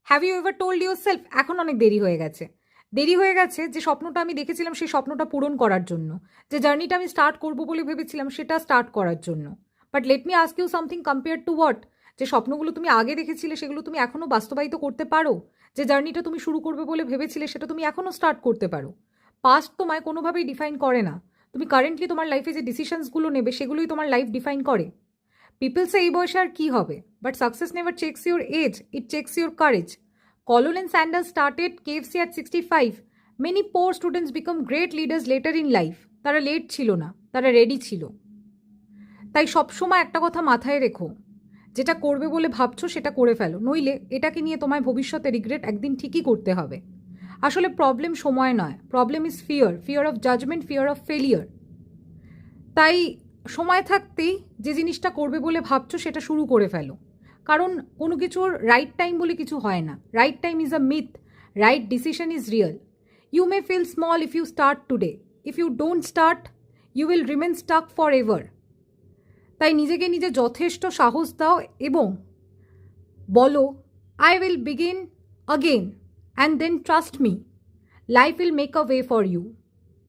Have you ever told yourself এখন অনেক দেরি হয়ে গেছে? দেরি হয়ে গেছে যে স্বপ্নটা আমি দেখেছিলাম সেই স্বপ্নটা পূরণ করার জন্য, যে জার্নিটা আমি স্টার্ট করবো বলে ভেবেছিলাম সেটা স্টার্ট করার জন্য। But let me ask you something, compare to what? যে স্বপ্নগুলো তুমি আগে দেখেছিলে সেগুলো তুমি এখনো বাস্তবায়িত করতে পারো? যে জার্নিটা তুমি শুরু করবে বলে ভেবেছিলে সেটা তুমি এখনো স্টার্ট করতে পারো? পাস্ট তোমায় কোনোভাবেই ডিফাইন করে না। তুমি কারেন্টলি তোমার লাইফে যে ডিসিশনসগুলো নেবে সেগুলোই তোমার লাইফ ডিফাইন করে। পিপলসে এই বয়সে আর কি হবে, but success never checks your age, it checks your courage. Colin and Sanders started KFC at 65. Many poor students become great leaders later in life. তারা লেট ছিল না, তারা রেডি ছিল। তাই সবসময় একটা কথা মাথায় রেখো, যেটা করবে বলে ভাবছো সেটা করে ফেলো, নইলে এটাকে নিয়ে তোমায় ভবিষ্যতে রিগ্রেট একদিন ঠিকই করতে হবে। আসলে প্রবলেম সময় নয়, problem is fear, fear of judgement, fear of failure. তাই সময় থাকতেই যে জিনিসটা করবে বলে ভাবছো সেটা শুরু করে ফেলো। কারণ কোনো কিছুর রাইট টাইম বলে কিছু হয় না। Right time is a myth, right decision is real. You may feel small if you start today, if you don't start you will remain stuck forever. তাই নিজেকে নিজে যথেষ্ট সাহস দাও এবং বলো, I will begin again and then trust me, life will make a way for you.